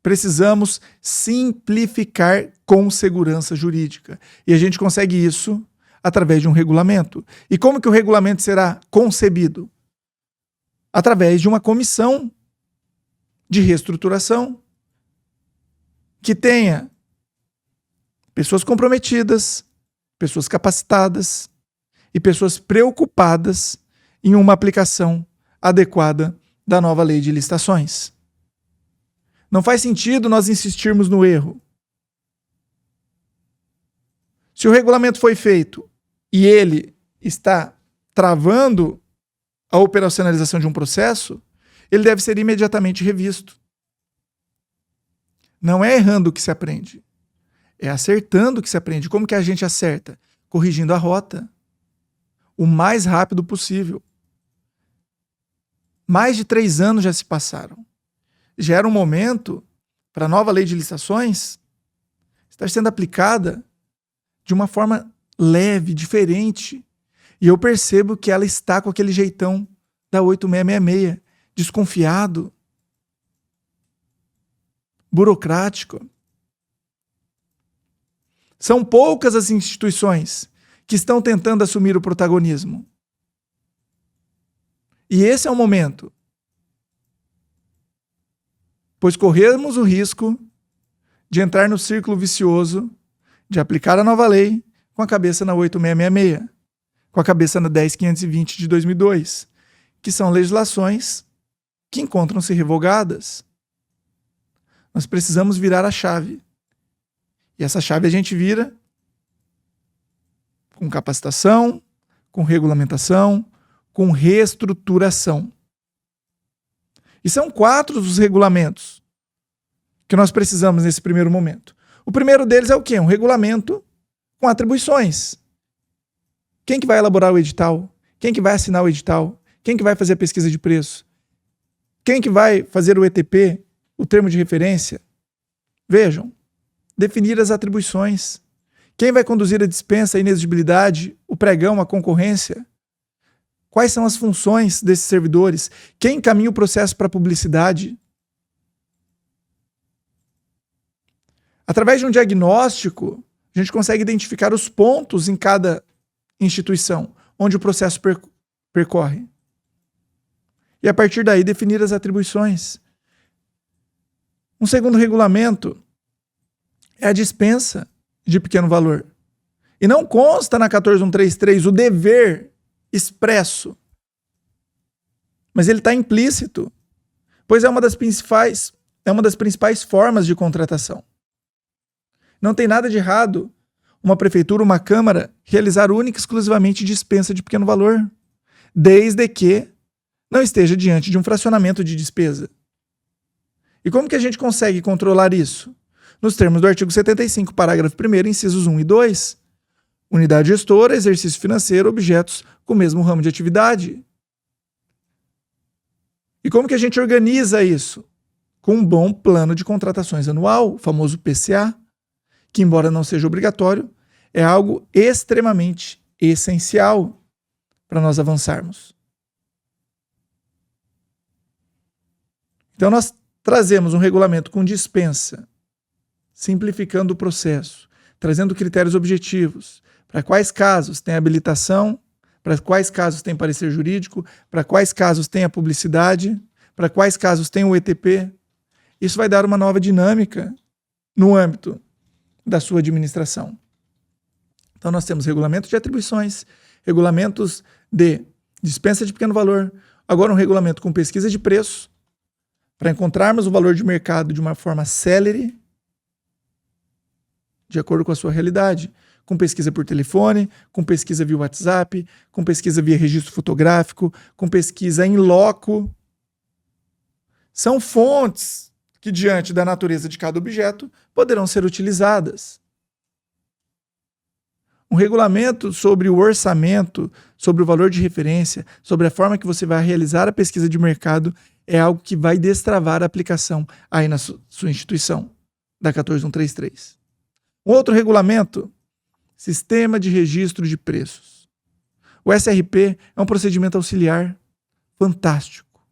Precisamos simplificar com segurança jurídica. E a gente consegue isso através de um regulamento. E como que o regulamento será concebido? Através de uma comissão de reestruturação que tenha pessoas comprometidas, pessoas capacitadas e pessoas preocupadas em uma aplicação adequada da nova lei de licitações. Não faz sentido nós insistirmos no erro. Se o regulamento foi feito e ele está travando a operacionalização de um processo, ele deve ser imediatamente revisto. Não é errando que se aprende, é acertando que se aprende. Como que a gente acerta? Corrigindo a rota o mais rápido possível. Mais de 3 anos já se passaram. Já era um momento para a nova lei de licitações está sendo aplicada de uma forma leve, diferente. E eu percebo que ela está com aquele jeitão da 8666, desconfiado, burocrático. São poucas as instituições que estão tentando assumir o protagonismo. E esse é o momento. Pois corremos o risco de entrar no círculo vicioso de aplicar a nova lei com a cabeça na 8666, com a cabeça na 10.520 de 2002, que são legislações que encontram-se revogadas. Nós precisamos virar a chave. E essa chave a gente vira com capacitação, com regulamentação, com reestruturação. E são 4 os regulamentos que nós precisamos nesse primeiro momento. O primeiro deles é o quê? Um regulamento com atribuições. Quem que vai elaborar o edital? Quem que vai assinar o edital? Quem que vai fazer a pesquisa de preço? Quem que vai fazer o ETP, o termo de referência? Vejam, definir as atribuições. Quem vai conduzir a dispensa, a inexigibilidade, o pregão, a concorrência? Quais são as funções desses servidores? Quem encaminha o processo para a publicidade? Através de um diagnóstico, a gente consegue identificar os pontos em cada instituição onde o processo percorre. E a partir daí definir as atribuições. Um segundo regulamento é a dispensa de pequeno valor. E não consta na 14.133 o dever expresso. Mas ele está implícito, pois é uma das principais formas de contratação. Não tem nada de errado uma prefeitura, uma câmara, realizar única e exclusivamente dispensa de pequeno valor, desde que não esteja diante de um fracionamento de despesa. E como que a gente consegue controlar isso? Nos termos do artigo 75, parágrafo 1º, incisos 1 e 2. Unidade gestora, exercício financeiro, objetos com o mesmo ramo de atividade. E como que a gente organiza isso? Com um bom plano de contratações anual, o famoso PCA, que, embora não seja obrigatório, é algo extremamente essencial para nós avançarmos. Então, nós trazemos um regulamento com dispensa, simplificando o processo, trazendo critérios objetivos, para quais casos tem habilitação, para quais casos tem parecer jurídico, para quais casos tem a publicidade, para quais casos tem o ETP. Isso vai dar uma nova dinâmica no âmbito da sua administração. Então nós temos regulamentos de atribuições, regulamentos de dispensa de pequeno valor, agora um regulamento com pesquisa de preço, para encontrarmos o valor de mercado de uma forma célere, de acordo com a sua realidade, com pesquisa por telefone, com pesquisa via WhatsApp, com pesquisa via registro fotográfico, com pesquisa em loco. São fontes que, diante da natureza de cada objeto, poderão ser utilizadas. Um regulamento sobre o orçamento, sobre o valor de referência, sobre a forma que você vai realizar a pesquisa de mercado, é algo que vai destravar a aplicação aí na sua instituição, da 14.133. Um outro regulamento, Sistema de Registro de Preços. O SRP é um procedimento auxiliar fantástico,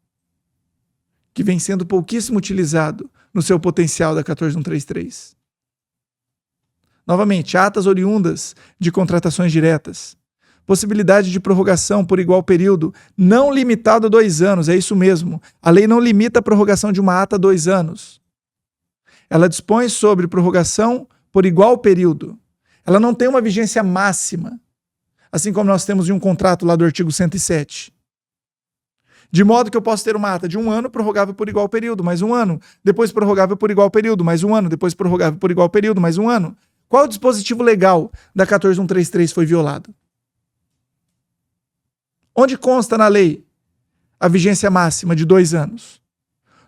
que vem sendo pouquíssimo utilizado no seu potencial da 14.133. Novamente, atas oriundas de contratações diretas. Possibilidade de prorrogação por igual período, não limitado a 2 anos, é isso mesmo. A lei não limita a prorrogação de uma ata a 2 anos. Ela dispõe sobre prorrogação por igual período. Ela não tem uma vigência máxima, assim como nós temos em um contrato lá do artigo 107. De modo que eu posso ter uma ata de 1 ano prorrogável por igual período, mais 1 ano, depois prorrogável por igual período, mais 1 ano, depois prorrogável por igual período, mais 1 ano. Qual dispositivo legal da 14.133 foi violado? Onde consta na lei a vigência máxima de 2 anos?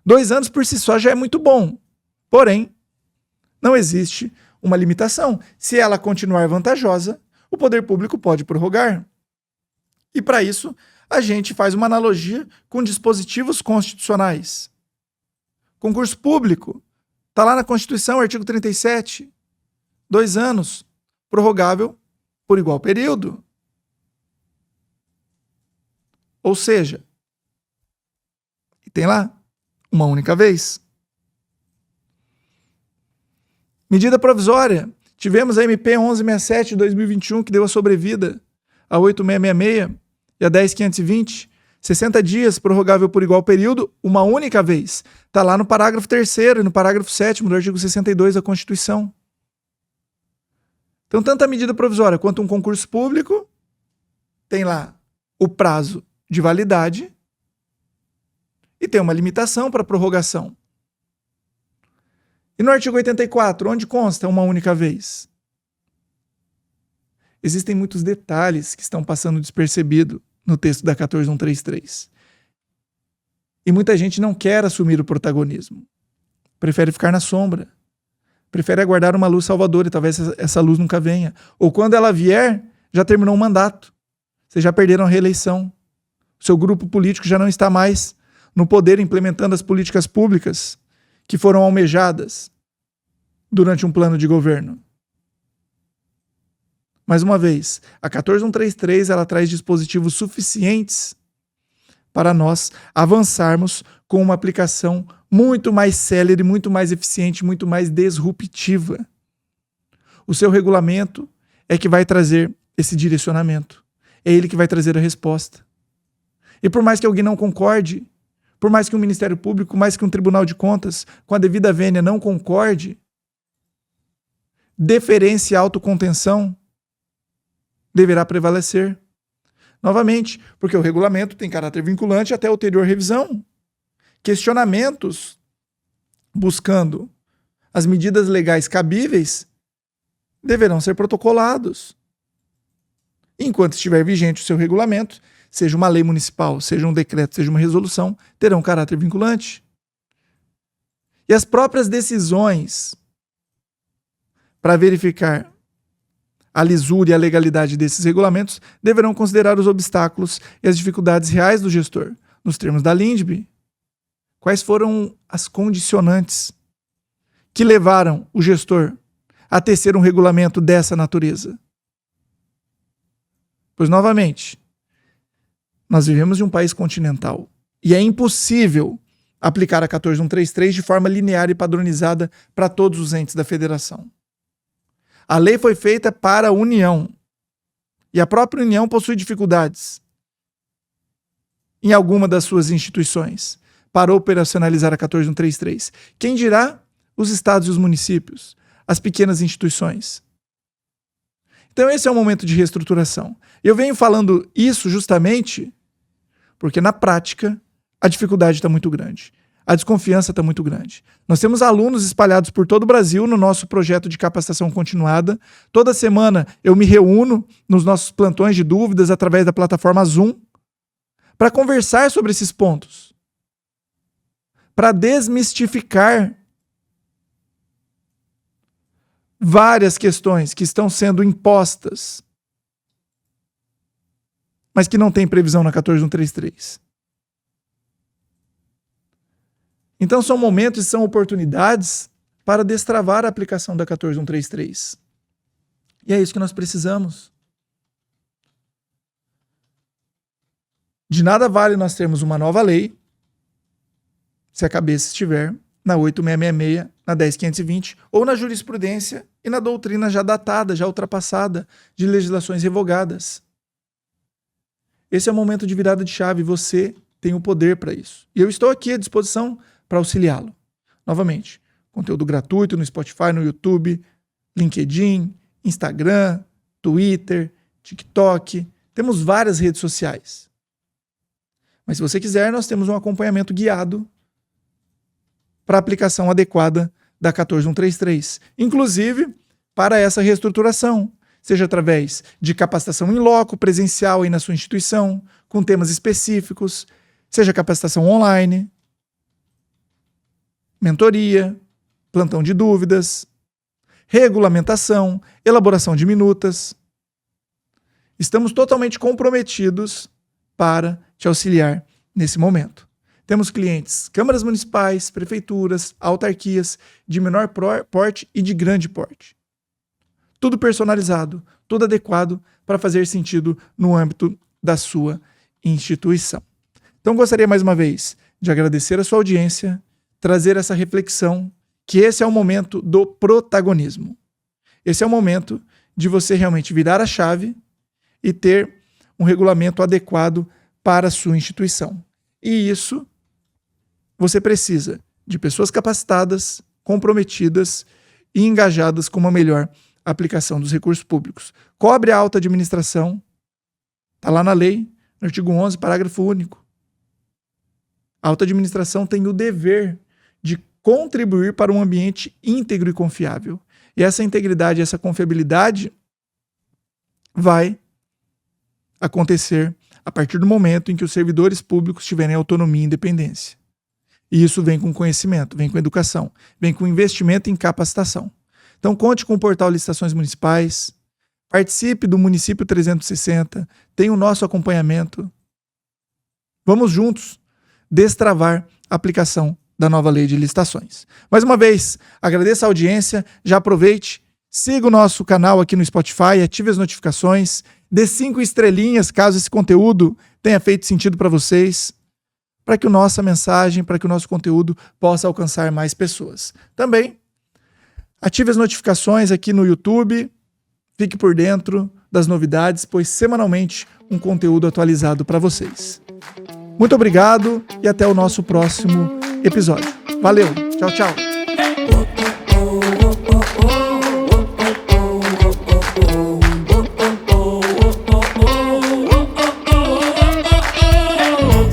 2 anos por si só já é muito bom. Porém, não existe uma limitação. Se ela continuar vantajosa, o poder público pode prorrogar. E para isso, a gente faz uma analogia com dispositivos constitucionais. Concurso público, está lá na Constituição, artigo 37. 2 anos, prorrogável por igual período. Ou seja, tem lá, uma única vez. Medida provisória. Tivemos a MP 1167 de 2021, que deu a sobrevida a 8666 e a 10520. 60 dias, prorrogável por igual período, uma única vez. Está lá no parágrafo 3º e no parágrafo 7º do artigo 62 da Constituição. Então, tanto a medida provisória quanto um concurso público tem lá o prazo de validade e tem uma limitação para prorrogação. E no artigo 84, onde consta uma única vez? Existem muitos detalhes que estão passando despercebido no texto da 14133. E muita gente não quer assumir o protagonismo. Prefere ficar na sombra. Prefere aguardar uma luz salvadora e talvez essa luz nunca venha. Ou quando ela vier, já terminou o mandato. Vocês já perderam a reeleição. O seu grupo político já não está mais no poder implementando as políticas públicas que foram almejadas durante um plano de governo. Mais uma vez, a 14133 ela traz dispositivos suficientes para nós avançarmos com uma aplicação muito mais célere, muito mais eficiente, muito mais disruptiva. O seu regulamento é que vai trazer esse direcionamento. É ele que vai trazer a resposta. E por mais que alguém não concorde, por mais que um Ministério Público, por mais que um Tribunal de Contas, com a devida vênia, não concorde, deferência e autocontenção deverá prevalecer. Novamente, porque o regulamento tem caráter vinculante até ulterior revisão. Questionamentos buscando as medidas legais cabíveis deverão ser protocolados. Enquanto estiver vigente o seu regulamento, seja uma lei municipal, seja um decreto, seja uma resolução, terão caráter vinculante. E as próprias decisões para verificar a lisura e a legalidade desses regulamentos deverão considerar os obstáculos e as dificuldades reais do gestor. Nos termos da LINDB, quais foram as condicionantes que levaram o gestor a tecer um regulamento dessa natureza? Pois, novamente, nós vivemos em um país continental e é impossível aplicar a 14133 de forma linear e padronizada para todos os entes da federação. A lei foi feita para a União e a própria União possui dificuldades em alguma das suas instituições para operacionalizar a 14133. Quem dirá os estados e os municípios, as pequenas instituições? Então esse é o momento de reestruturação. Eu venho falando isso justamente porque na prática a dificuldade está muito grande. A desconfiança está muito grande. Nós temos alunos espalhados por todo o Brasil no nosso projeto de capacitação continuada. Toda semana eu me reúno nos nossos plantões de dúvidas através da plataforma Zoom para conversar sobre esses pontos, para desmistificar várias questões que estão sendo impostas, mas que não tem previsão na 14133. Então são momentos e são oportunidades para destravar a aplicação da 14133. E é isso que nós precisamos. De nada vale nós termos uma nova lei se a cabeça estiver na 8666, na 10520 ou na jurisprudência e na doutrina já datada, já ultrapassada, de legislações revogadas. Esse é o momento de virada de chave, você tem o poder para isso. E eu estou aqui à disposição para auxiliá-lo. Novamente, conteúdo gratuito no Spotify, no YouTube, LinkedIn, Instagram, Twitter, TikTok. Temos várias redes sociais. Mas se você quiser, nós temos um acompanhamento guiado para a aplicação adequada da 14133. Inclusive, para essa reestruturação, seja através de capacitação em loco, presencial aí na sua instituição, com temas específicos, seja capacitação online, mentoria, plantão de dúvidas, regulamentação, elaboração de minutas. Estamos totalmente comprometidos para te auxiliar nesse momento. Temos clientes, câmaras municipais, prefeituras, autarquias, de menor porte e de grande porte. tudo personalizado, tudo adequado para fazer sentido no âmbito da sua instituição. Então, gostaria mais uma vez de agradecer a sua audiência, trazer essa reflexão, que esse é o momento do protagonismo. Esse é o momento de você realmente virar a chave e ter um regulamento adequado para a sua instituição. E isso você precisa de pessoas capacitadas, comprometidas e engajadas com uma melhor aplicação dos recursos públicos. Cobre a alta administração, está lá na lei, no artigo 11, parágrafo único. A alta administração tem o dever de contribuir para um ambiente íntegro e confiável. E essa integridade, essa confiabilidade vai acontecer a partir do momento em que os servidores públicos tiverem autonomia e independência. E isso vem com conhecimento, vem com educação, vem com investimento em capacitação. Então conte com o portal Licitações Municipais, participe do Município 360, tenha o nosso acompanhamento. Vamos juntos destravar a aplicação da nova lei de licitações. Mais uma vez, agradeço a audiência, já aproveite, siga o nosso canal aqui no Spotify, ative as notificações, dê 5 estrelinhas caso esse conteúdo tenha feito sentido para vocês, para que a nossa mensagem, para que o nosso conteúdo possa alcançar mais pessoas. Também, ative as notificações aqui no YouTube, fique por dentro das novidades, pois semanalmente um conteúdo atualizado para vocês. Muito obrigado e até o nosso próximo episódio. Valeu, tchau, tchau.